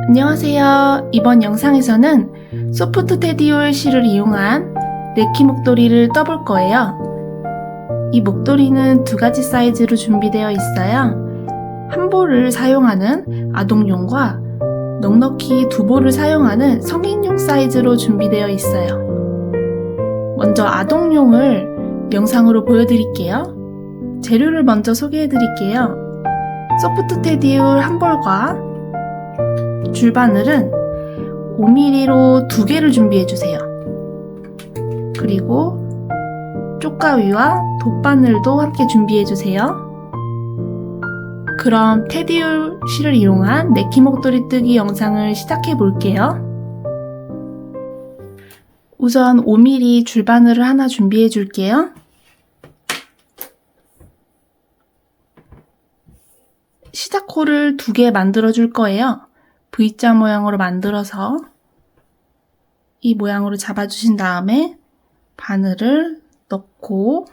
안녕하세요. 이번 영상에서는 소프트 테디올 실을 이용한 네키 목도리를 떠볼 거예요. 이 목도리는 두 가지 사이즈로 준비되어 있어요. 한 볼을 사용하는 아동용과 넉넉히 두 볼을 사용하는 성인용 사이즈로 준비되어 있어요. 먼저 아동용을 영상으로 보여드릴게요. 재료를 먼저 소개해 드릴게요. 소프트 테디올 한 볼과 줄바늘은 5mm로 2개를 준비해주세요. 그리고 쪽가위와 돗바늘도 함께 준비해주세요. 그럼 테디올 실을 이용한 네키 목도리 뜨기 영상을 시작해 볼게요. 우선 5mm 줄바늘을 하나 준비해 줄게요. 시작홀을 2개 만들어 줄 거예요. V자 모양으로 만들어서 이 모양으로 잡아주신 다음에 바늘을 넣고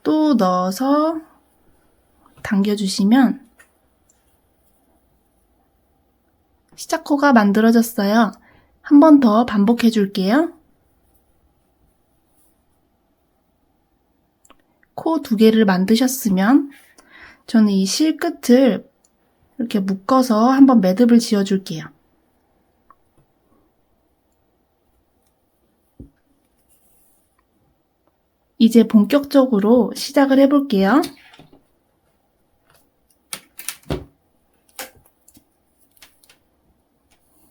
또 넣어서 당겨주시면 시작코가 만들어졌어요. 한 번 더 반복해 줄게요. 코 2개를 만드셨으면 저는 이 실 끝을 이렇게 묶어서 한번 매듭을 지어 줄게요. 이제 본격적으로 시작을 해볼게요.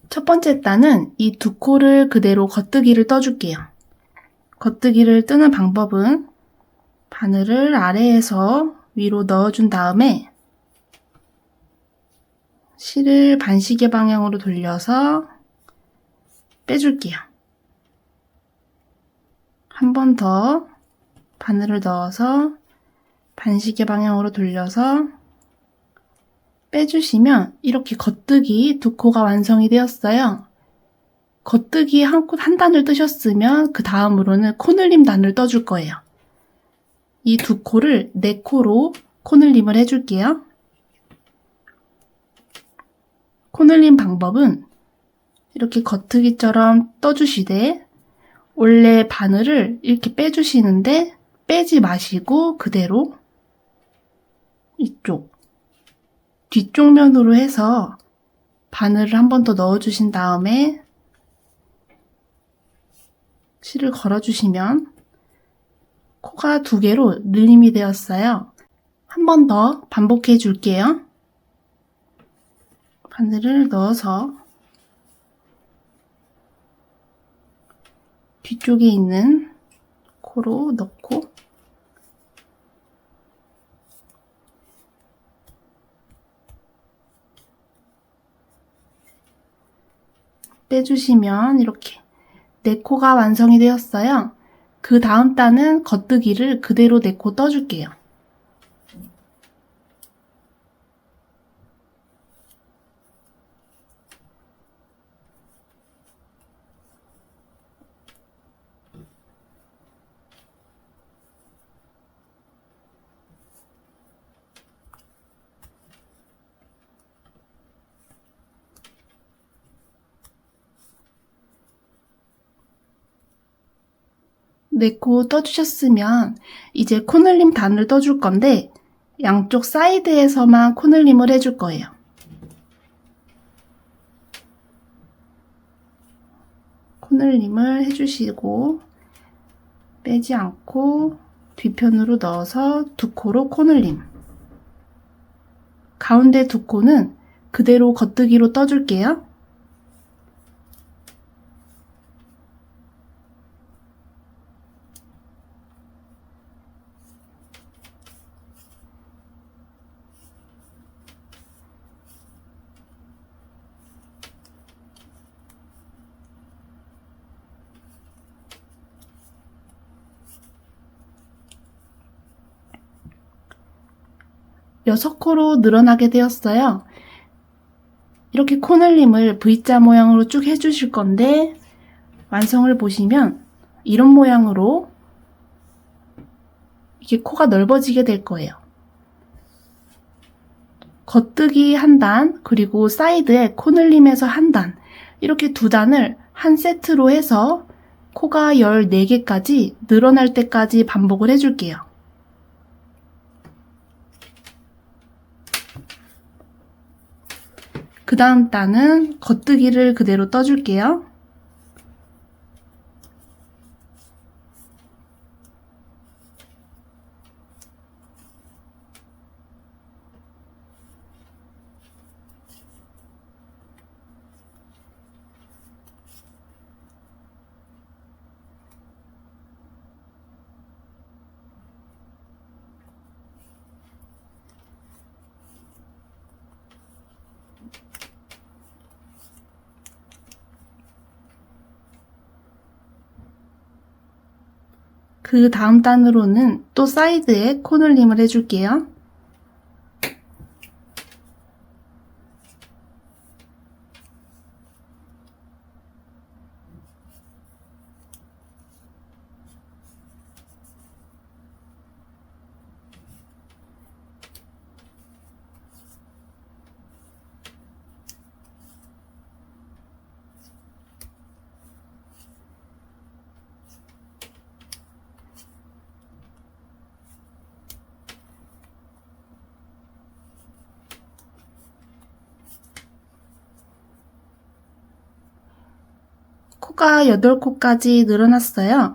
첫 번째 단은 이 2코를 그대로 겉뜨기를 떠줄게요. 겉뜨기를 뜨는 방법은 바늘을 아래에서 위로 넣어준 다음에 실을 반시계 방향으로 돌려서 빼줄게요. 한 번 더 바늘을 넣어서 반시계 방향으로 돌려서 빼주시면 이렇게 겉뜨기 2코가 완성이 되었어요. 겉뜨기 한 단을 뜨셨으면 그 다음으로는 코늘림 단을 떠줄 거예요. 이 2코를 4코로 코늘림을 해줄게요. 코늘림 방법은 이렇게 겉뜨기처럼 떠주시되 원래 바늘을 이렇게 빼주시는데 빼지 마시고 그대로 이쪽 뒤쪽 면으로 해서 바늘을 한 번 더 넣어주신 다음에 실을 걸어주시면 코가 2개로 늘림이 되었어요. 한 번 더 반복해 줄게요. 바늘을 넣어서 뒤쪽에 있는 코로 넣고 빼주시면 이렇게 4코가 완성이 되었어요. 그 다음 단은 겉뜨기를 그대로 4코 떠줄게요. 네 코 떠주셨으면 이제 코늘림 단을 떠줄 건데 양쪽 사이드에서만 코늘림을 해줄 거예요. 코늘림을 해주시고 빼지 않고 뒤편으로 넣어서 2코로 코늘림. 가운데 2코는 그대로 겉뜨기로 떠줄게요. 여섯 코로 늘어나게 되었어요. 이렇게 코늘림을 V자 모양으로 쭉 해주실 건데 완성을 보시면 이런 모양으로 이렇게 코가 넓어지게 될 거예요. 겉뜨기 한 단, 그리고 사이드에 코늘림에서 한 단, 이렇게 두 단을 한 세트로 해서 코가 14개까지 늘어날 때까지 반복을 해줄게요. 그 다음 단은 겉뜨기를 그대로 떠줄게요. 그 다음 단으로는 또 사이드에 코늘림을 해줄게요. 코가 8코까지 늘어났어요.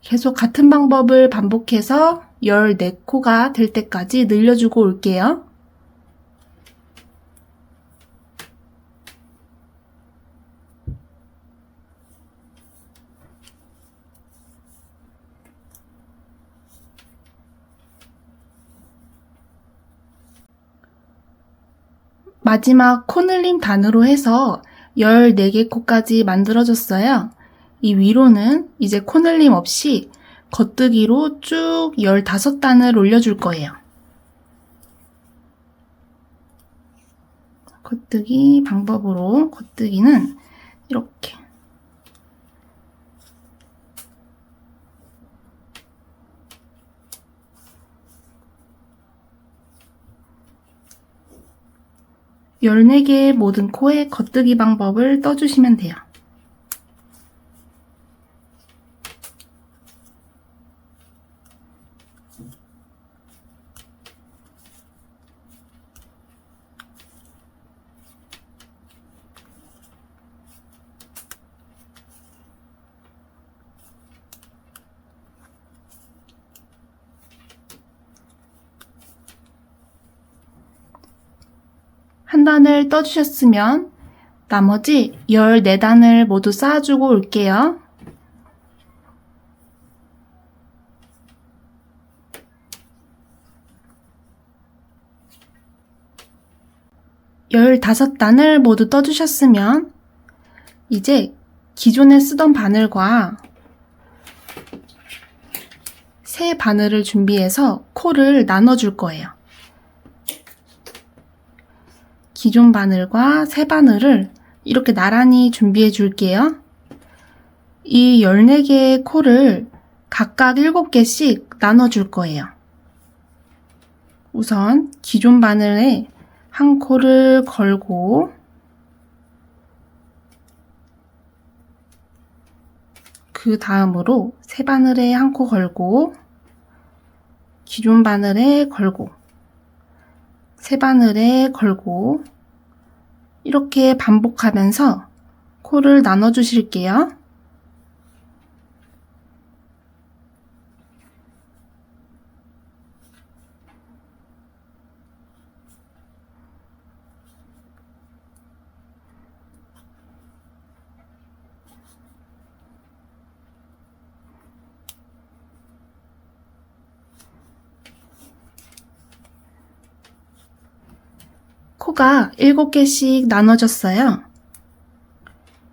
계속 같은 방법을 반복해서 14코가 될 때까지 늘려주고 올게요. 마지막 코늘림 단으로 해서 14개 코까지 만들어줬어요. 이 위로는 이제 코늘림 없이 겉뜨기로 쭉 15단을 올려줄 거예요. 겉뜨기 방법으로 겉뜨기는 이렇게 (14) 개의 모든 코에 겉뜨기 방법을 떠주시면 돼요. 한 단을 떠주셨으면 나머지 14단을 모두 쌓아주고 올게요. (15) 단을 모두 떠주셨으면 이제 기존에 쓰던 바늘과 새 바늘을 준비해서 코를 나눠줄 거예요. 기존 바늘과 새 바늘을 이렇게 나란히 준비해 줄게요. 이 14개의 코를 각각 7개씩 나눠줄 거예요. 우선 기존 바늘에 한 코를 걸고 그 다음으로 새 바늘에 한 코 걸고 기존 바늘에 걸고 새 바늘에 걸고 이렇게 반복하면서 코를 나눠 주실게요. 코가 7개씩 나눠졌어요.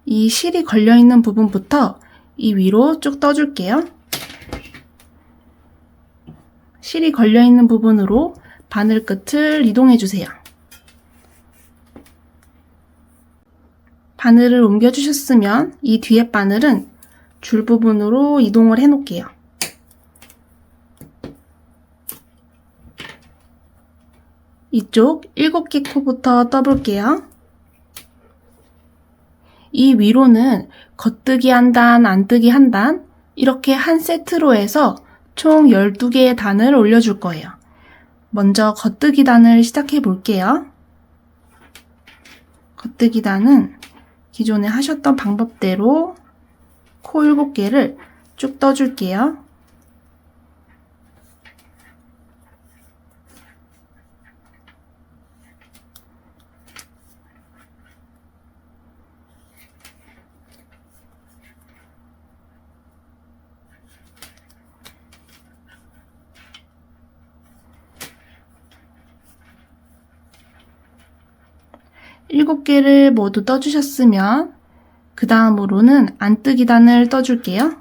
이 실이 걸려있는 부분부터 이 위로 쭉 떠줄게요. 실이 걸려있는 부분으로 바늘 끝을 이동해주세요. 바늘을 옮겨주셨으면 이 뒤에 바늘은 줄 부분으로 이동을 해놓을게요. 이쪽 7개 코부터 떠볼게요. 이 위로는 겉뜨기 한 단, 안뜨기 한 단, 이렇게 한 세트로 해서 총 12개의 단을 올려줄 거예요. 먼저 겉뜨기 단을 시작해 볼게요. 겉뜨기 단은 기존에 하셨던 방법대로 코 7개를 쭉 떠줄게요. 일곱 개를 모두 떠주셨으면 그 다음으로는 안뜨기 단을 떠줄게요.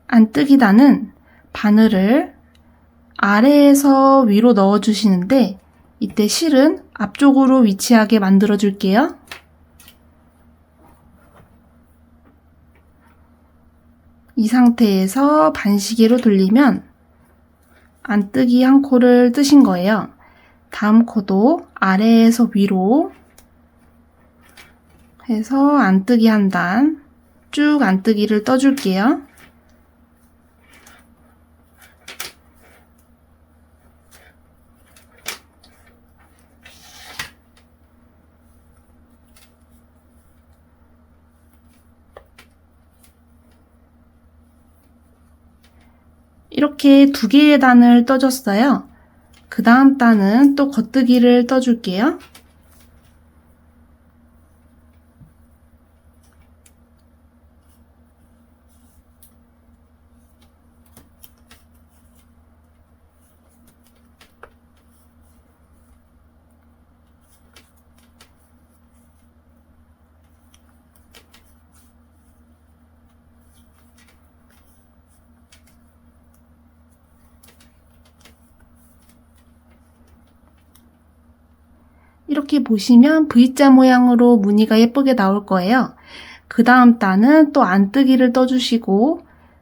안뜨기 단은 바늘을 아래에서 위로 넣어주시는데 이때 실은 앞쪽으로 위치하게 만들어 줄게요. 이 상태에서 반시계로 돌리면 안뜨기 한 코를 뜨신 거예요. 다음 코도 아래에서 위로 해서 안뜨기 한 단 쭉 안뜨기를 떠줄게요. 이렇게 2개의 단을 떠줬어요. 그 다음 단은 또 겉뜨기를 떠줄게요. 이렇게 보시면 V자 모양으로 무늬가 예쁘게 나올 거예요. 그 다음 단은 또 안뜨기를 떠주시고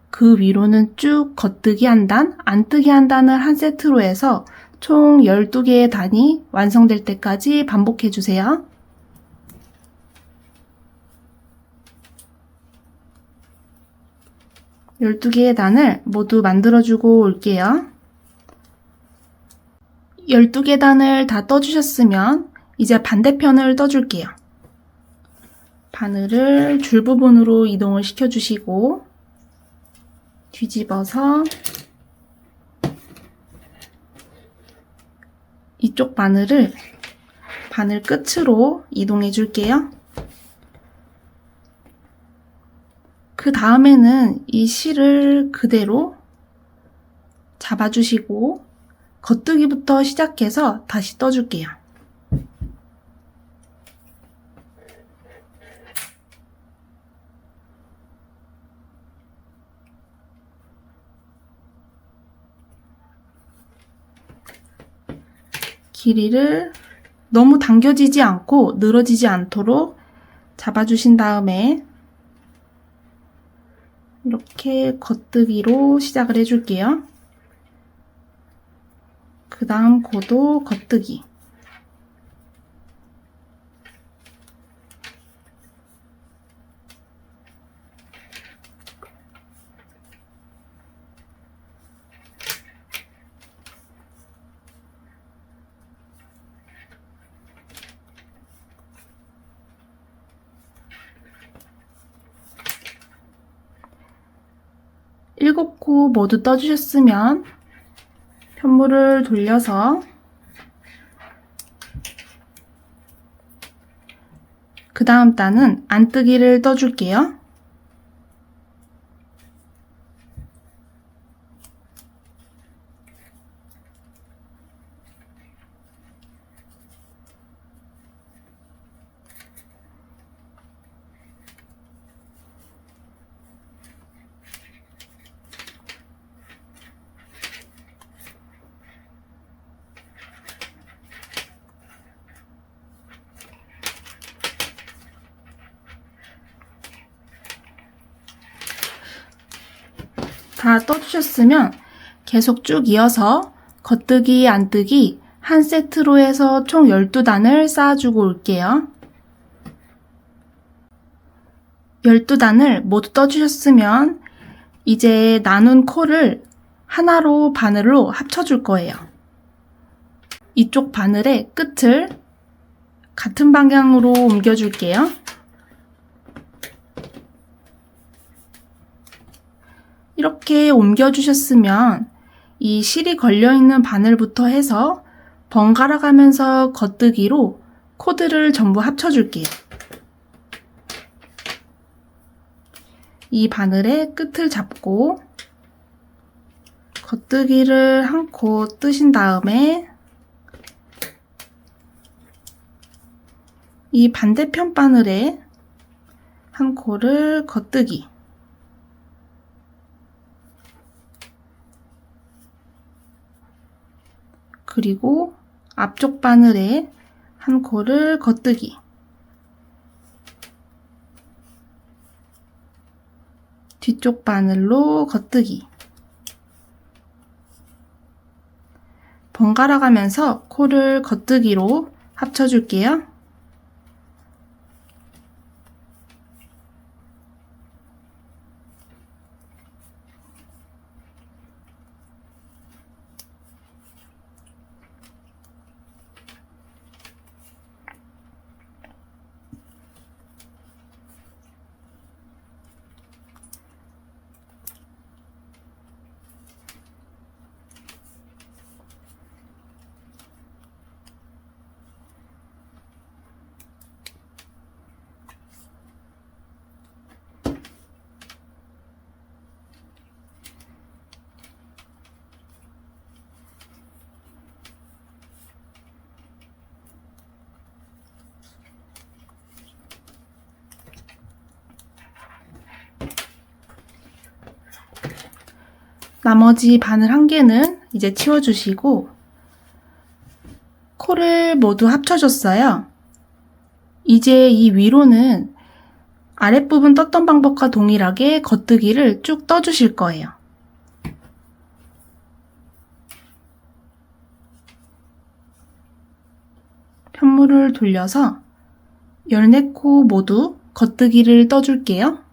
그 위로는 쭉 겉뜨기 한 단, 안뜨기 한 단을 한 세트로 해서 총 12개의 단이 완성될 때까지 반복해 주세요. 열두 개의 단을 모두 만들어주고 올게요. 12개 단을 다 떠주셨으면 이제 반대편을 떠줄게요. 바늘을 줄 부분으로 이동을 시켜주시고 뒤집어서 이쪽 바늘을 바늘 끝으로 이동해 줄게요. 그 다음에는 이 실을 그대로 잡아주시고 겉뜨기부터 시작해서 다시 떠줄게요. 길이를 너무 당겨지지 않고 늘어지지 않도록 잡아주신 다음에 이렇게 겉뜨기로 시작을 해줄게요. 그 다음 코도 겉뜨기. 일곱 코 모두 떠주셨으면 편물을 돌려서 그 다음 단은 안뜨기를 떠줄게요. 다 떠주셨으면 계속 쭉 이어서 겉뜨기, 안뜨기 한 세트로 해서 총 12단을 쌓아주고 올게요. 12단을 모두 떠주셨으면 이제 나눈 코를 하나로 바늘로 합쳐줄 거예요. 이쪽 바늘의 끝을 같은 방향으로 옮겨줄게요. 이렇게 옮겨주셨으면 이 실이 걸려있는 바늘부터 해서 번갈아 가면서 겉뜨기로 코드를 전부 합쳐줄게요. 이 바늘의 끝을 잡고 겉뜨기를 한 코 뜨신 다음에 이 반대편 바늘에 한 코를 겉뜨기, 그리고 앞쪽 바늘에 한 코를 겉뜨기, 뒤쪽 바늘로 겉뜨기, 번갈아 가면서 코를 겉뜨기로 합쳐줄게요. 나머지 바늘 한 개는 이제 치워주시고 코를 모두 합쳐줬어요. 이제 이 위로는 아랫부분 떴던 방법과 동일하게 겉뜨기를 쭉 떠주실 거예요. 편물을 돌려서 14코 모두 겉뜨기를 떠줄게요.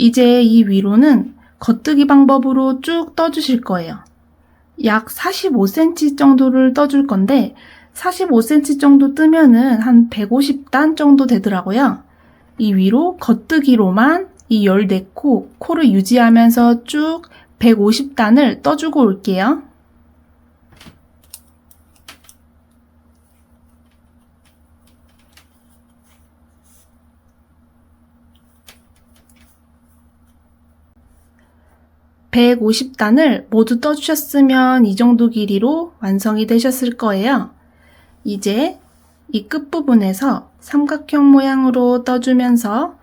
이제 이 위로는 겉뜨기 방법으로 쭉 떠주실 거예요. 약 45cm 정도를 떠줄 건데 45cm 정도 뜨면은 한 150단 정도 되더라고요. 이 위로 겉뜨기로만 이 14코, 코를 유지하면서 쭉 150단을 떠주고 올게요. (150단을) 모두 떠주셨으면 이 정도 길이로 완성이 되셨을 거예요. 이제 이 끝부분에서 삼각형 모양으로 떠주면서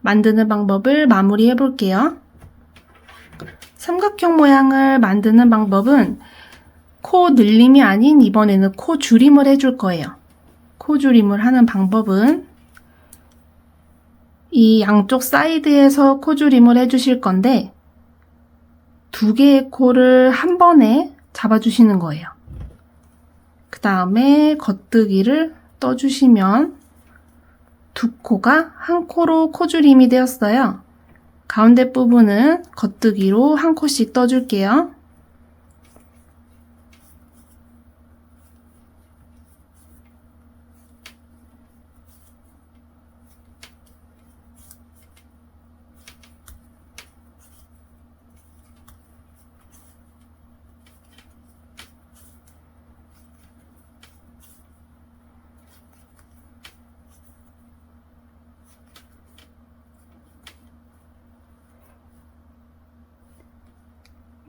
만드는 방법을 마무리해 볼게요. 삼각형 모양을 만드는 방법은 코 늘림이 아닌 이번에는 코 줄임을 해줄 거예요. 코 줄임을 하는 방법은 이 양쪽 사이드에서 코 줄임을 해주실 건데 2개의 코를 한 번에 잡아주시는 거예요. 그 다음에 겉뜨기를 떠주시면 2코가 한 코로 코줄임이 되었어요. 가운데 부분은 겉뜨기로 한 코씩 떠줄게요.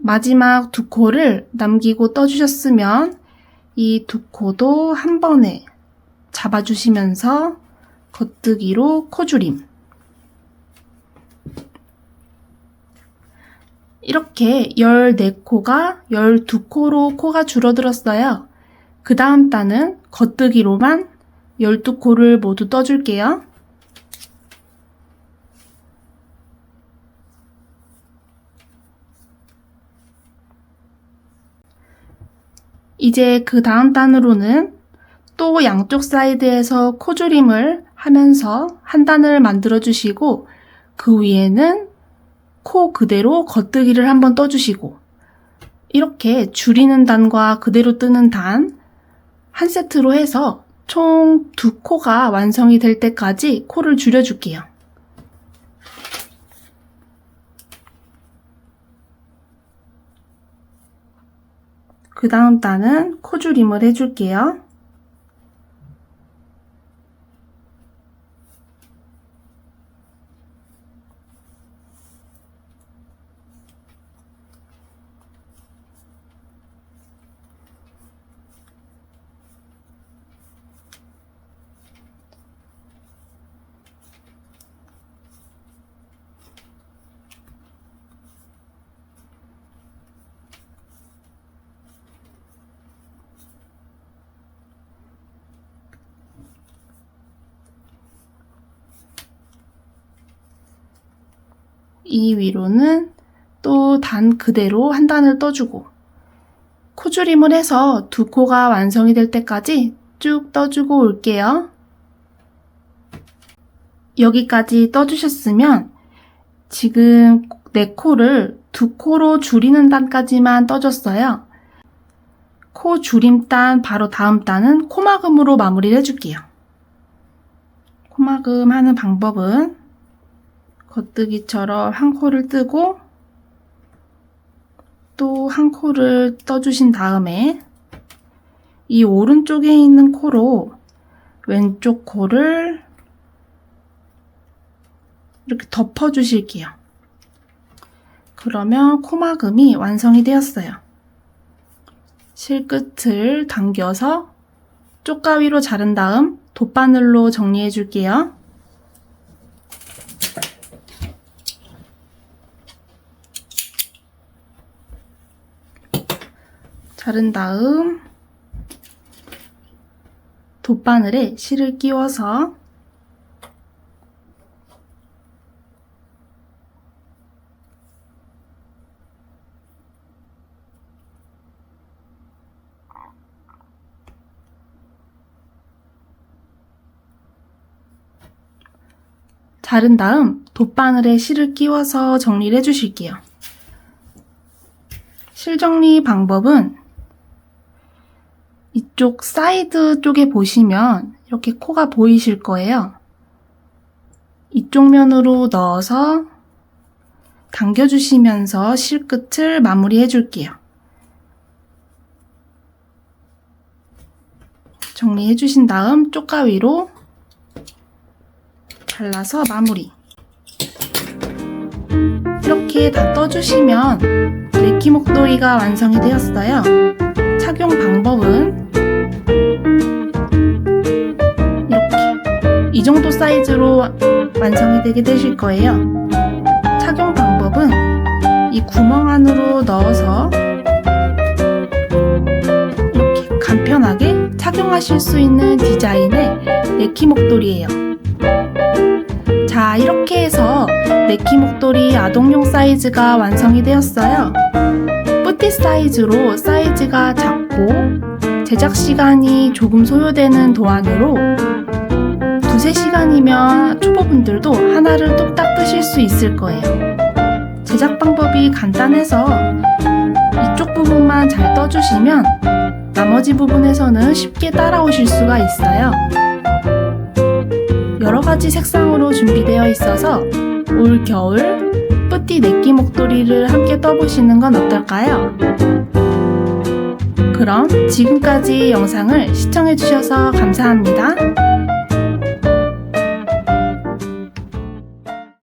마지막 두 코를 남기고 떠주셨으면 이 두 코도 한 번에 잡아주시면서 겉뜨기로 코줄임. 이렇게 14코가 12코로 코가 줄어들었어요. 그 다음 단은 겉뜨기로만 12코를 모두 떠줄게요. 이제 그 다음 단으로는 또 양쪽 사이드에서 코줄임을 하면서 한 단을 만들어 주시고 그 위에는 코 그대로 겉뜨기를 한번 떠주시고 이렇게 줄이는 단과 그대로 뜨는 단 한 세트로 해서 총 2코가 완성이 될 때까지 코를 줄여줄게요. 그 다음 단은 코줄임을 해줄게요. 이 위로는 또 단 그대로 한 단을 떠주고 코줄임을 해서 2코가 완성이 될 때까지 쭉 떠주고 올게요. 여기까지 떠주셨으면 지금 4코를 2코로 줄이는 단까지만 떠줬어요. 코 줄임 단 바로 다음 단은 코막음으로 마무리를 해줄게요. 코막음 하는 방법은 겉뜨기처럼 한 코를 뜨고 또 한 코를 떠주신 다음에 이 오른쪽에 있는 코로 왼쪽 코를 이렇게 덮어 주실게요. 그러면 코막음이 완성이 되었어요. 실끝을 당겨서 쪽가위로 자른 다음 돗바늘로 정리해 줄게요. 자른 다음 돗바늘에 실을 끼워서 자른 다음 돗바늘에 실을 끼워서 정리를 해주실게요. 실 정리 방법은 이쪽 사이드 쪽에 보시면 이렇게 코가 보이실 거예요. 이쪽 면으로 넣어서 당겨주시면서 실끝을 마무리해 줄게요. 정리해 주신 다음 쪽가위로 잘라서 마무리. 이렇게 다 떠주시면 레키 목도리가 완성이 되었어요. 착용 방법은 이렇게 이 정도 사이즈로 완성이 되게 되실 거예요. 착용 방법은 이 구멍 안으로 넣어서 이렇게 간편하게 착용하실 수 있는 디자인의 레키 목도리예요. 자, 이렇게 해서 레키 목도리 아동용 사이즈가 완성이 되었어요. 뿌띠 사이즈로 사이즈가 작고 제작 시간이 조금 소요되는 도안으로 2~3시간이면 초보분들도 하나를 뚝딱 뜨실 수 있을 거예요. 제작 방법이 간단해서 이쪽 부분만 잘 떠주시면 나머지 부분에서는 쉽게 따라오실 수가 있어요. 여러가지 색상으로 준비되어 있어서 올 겨울 뿌띠 레키 목도리를 함께 떠보시는 건 어떨까요? 그럼 지금까지 영상을 시청해주셔서 감사합니다.